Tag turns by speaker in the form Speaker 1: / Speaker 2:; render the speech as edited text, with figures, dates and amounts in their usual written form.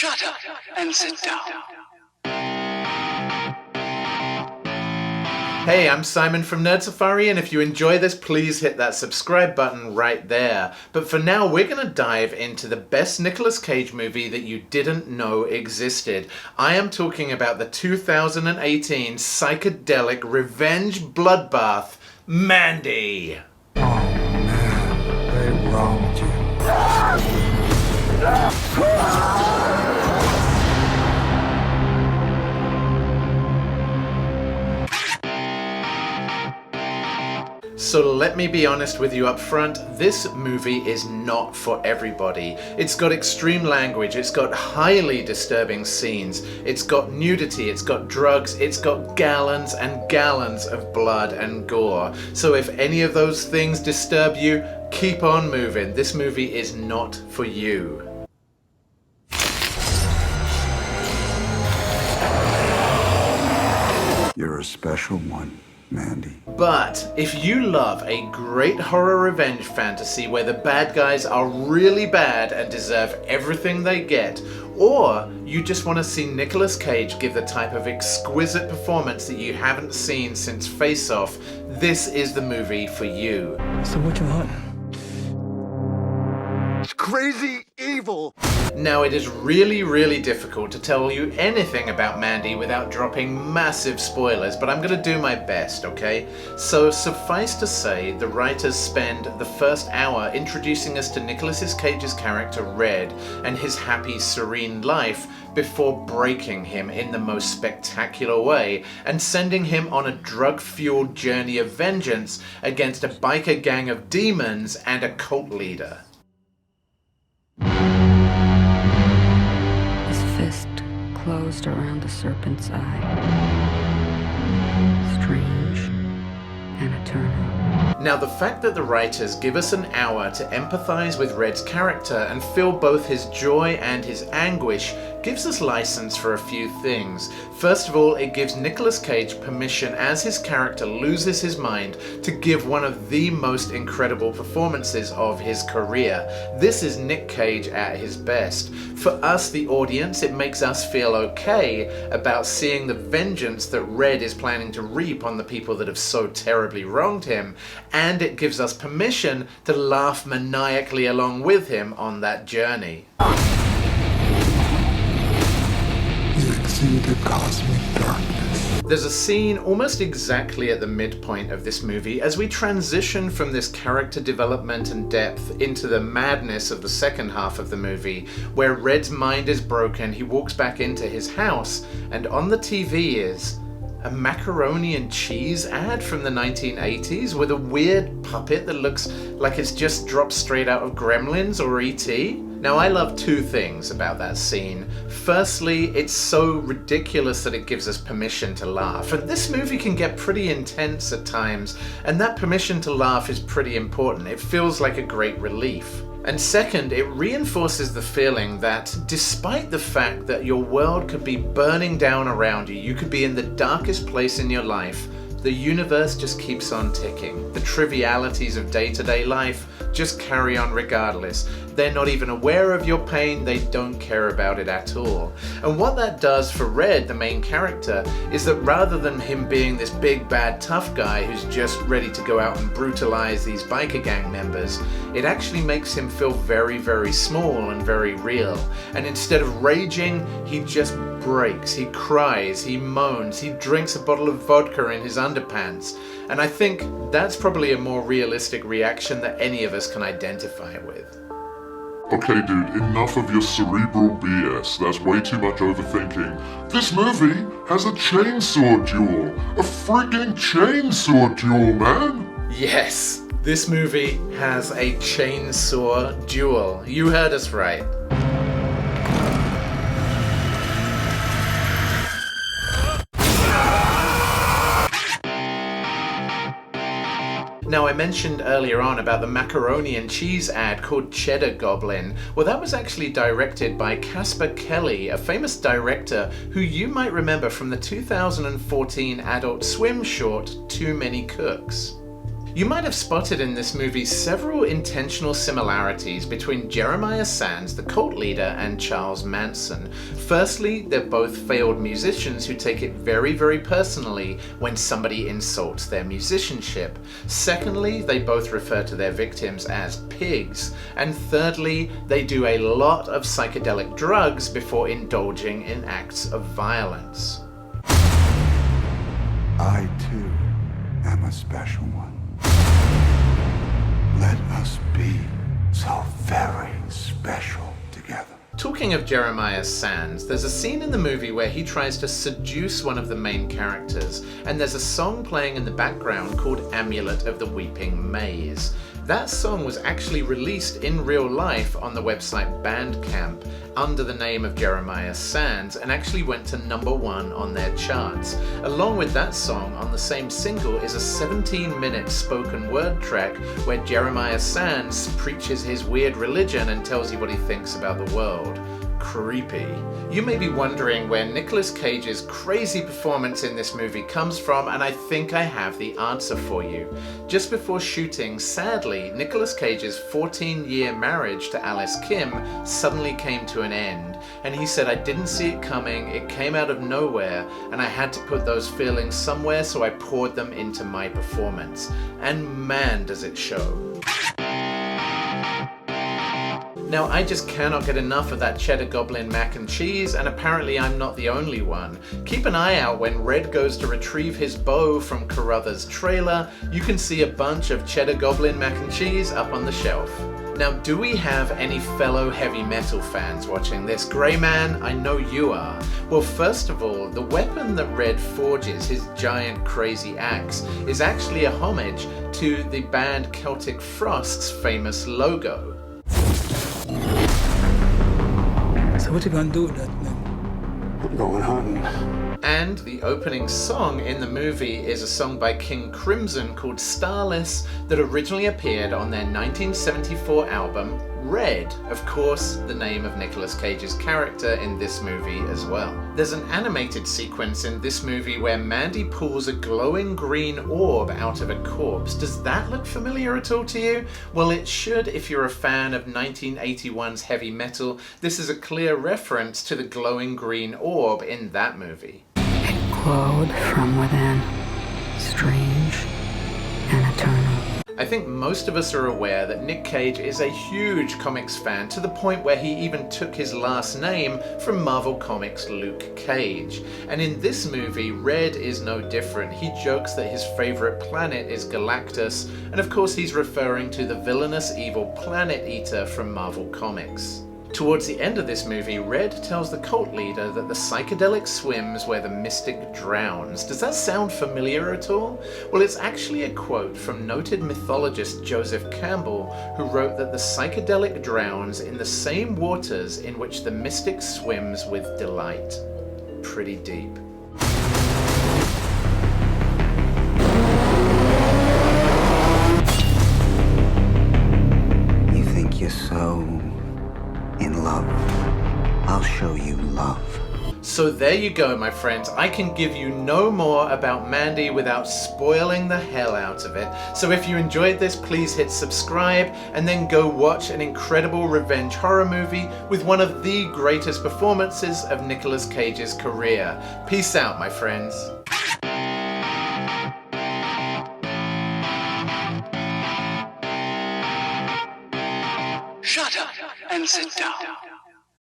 Speaker 1: Shut up and sit down.
Speaker 2: Hey, I'm Simon from Nerd Safari, and if you enjoy this, please hit that subscribe button right there. But for now, we're going to dive into the best Nicolas Cage movie that you didn't know existed. I am talking about the 2018 psychedelic revenge bloodbath, Mandy.
Speaker 3: Oh man, they wronged you.
Speaker 2: So let me be honest with you up front, this movie is not for everybody. It's got extreme language, it's got highly disturbing scenes, it's got nudity, it's got drugs, it's got gallons and gallons of blood and gore. So if any of those things disturb you, keep on moving. This movie is not for you.
Speaker 3: You're a special one, Mandy.
Speaker 2: But if you love a great horror revenge fantasy where the bad guys are really bad and deserve everything they get, or you just want to see Nicolas Cage give the type of exquisite performance that you haven't seen since Face Off, this is the movie for you.
Speaker 4: So what you want?
Speaker 1: It's crazy evil.
Speaker 2: Now, it is really difficult to tell you anything about Mandy without dropping massive spoilers, but I'm going to do my best, okay? So suffice to say, the writers spend the first hour introducing us to Nicolas Cage's character Red and his happy, serene life before breaking him in the most spectacular way and sending him on a drug-fueled journey of vengeance against a biker gang of demons and a cult leader.
Speaker 5: Closed around the serpent's eye. Strange and eternal.
Speaker 2: Now, the fact that the writers give us an hour to empathize with Red's character and feel both his joy and his anguish gives us license for a few things. First of all, it gives Nicolas Cage permission as his character loses his mind to give one of the most incredible performances of his career. This is Nick Cage at his best. For us, the audience, it makes us feel okay about seeing the vengeance that Red is planning to reap on the people that have so terribly wronged him, and it gives us permission to laugh maniacally along with him on that journey.
Speaker 3: The cosmic darkness.
Speaker 2: There's a scene almost exactly at the midpoint of this movie as we transition from this character development and depth into the madness of the second half of the movie, where Red's mind is broken, he walks back into his house, and on the TV is a macaroni and cheese ad from the 1980s with a weird puppet that looks like it's just dropped straight out of Gremlins or E.T. Now, I love two things about that scene. Firstly, it's so ridiculous that it gives us permission to laugh. And this movie can get pretty intense at times, and that permission to laugh is pretty important. It feels like a great relief. And second, it reinforces the feeling that despite the fact that your world could be burning down around you, you could be in the darkest place in your life, the universe just keeps on ticking. The trivialities of day-to-day life just carry on regardless. They're not even aware of your pain, they don't care about it at all. And what that does for Red, the main character, is that rather than him being this big bad tough guy who's just ready to go out and brutalize these biker gang members, it actually makes him feel very small and very real. And instead of raging, he just breaks, he cries, he moans, he drinks a bottle of vodka in his underpants. And I think that's probably a more realistic reaction that any of us can identify with.
Speaker 6: Okay, dude, enough of your cerebral BS. That's way too much overthinking. This movie has a chainsaw duel. A freaking chainsaw duel, man!
Speaker 2: Yes, this movie has a chainsaw duel. You heard us right. Now, I mentioned earlier on about the macaroni and cheese ad called Cheddar Goblin. Well, that was actually directed by Casper Kelly, a famous director who you might remember from the 2014 Adult Swim short, Too Many Cooks. You might have spotted in this movie several intentional similarities between Jeremiah Sands, the cult leader, and Charles Manson. Firstly, they're both failed musicians who take it very, very personally when somebody insults their musicianship. Secondly, they both refer to their victims as pigs. And thirdly, they do a lot of psychedelic drugs before indulging in acts of violence.
Speaker 3: I too am a special one. Let us be so very special together.
Speaker 2: Talking of Jeremiah Sands, there's a scene in the movie where he tries to seduce one of the main characters, and there's a song playing in the background called Amulet of the Weeping Maze. That song was actually released in real life on the website Bandcamp under the name of Jeremiah Sands and actually went to #1 on their charts. Along with that song, on the same single is a 17-minute spoken word track where Jeremiah Sands preaches his weird religion and tells you what he thinks about the world. Creepy. You may be wondering where Nicolas Cage's crazy performance in this movie comes from, and I think I have the answer for you. Just before shooting, sadly, Nicolas Cage's 14-year marriage to Alice Kim suddenly came to an end, and he said, "I didn't see it coming, it came out of nowhere, and I had to put those feelings somewhere, so I poured them into my performance." And man, does it show. Now, I just cannot get enough of that Cheddar Goblin mac and cheese, and apparently I'm not the only one. Keep an eye out when Red goes to retrieve his bow from Carruthers' trailer. You can see a bunch of Cheddar Goblin mac and cheese up on the shelf. Now, do we have any fellow heavy metal fans watching this? Grey Man, I know you are. Well, first of all, the weapon that Red forges, his giant crazy axe, is actually a homage to the band Celtic Frost's famous logo.
Speaker 4: So what you gonna do with that thing?
Speaker 3: I'm going hunting.
Speaker 2: And the opening song in the movie is a song by King Crimson called Starless that originally appeared on their 1974 album Red, of course the name of Nicolas Cage's character in this movie as well. There's an animated sequence in this movie where Mandy pulls a glowing green orb out of a corpse. Does that look familiar at all to you? Well, it should if you're a fan of 1981's heavy metal. This is a clear reference to the glowing green orb in that movie.
Speaker 5: It glowed from within, strange and eternal.
Speaker 2: I think most of us are aware that Nick Cage is a huge comics fan to the point where he even took his last name from Marvel Comics' Luke Cage. And in this movie, Red is no different. He jokes that his favorite planet is Galactus, and of course he's referring to the villainous evil Planet Eater from Marvel Comics. Towards the end of this movie, Red tells the cult leader that the psychedelic swims where the mystic drowns. Does that sound familiar at all? Well, it's actually a quote from noted mythologist Joseph Campbell, who wrote that the psychedelic drowns in the same waters in which the mystic swims with delight. Pretty deep.
Speaker 7: You think you're so in love? I'll show you love.
Speaker 2: So there you go, my friends. I can give you no more about Mandy without spoiling the hell out of it. So if you enjoyed this, please hit subscribe and then go watch an incredible revenge horror movie with one of the greatest performances of Nicolas Cage's career. Peace out, my friends.
Speaker 1: Shut up and sit down.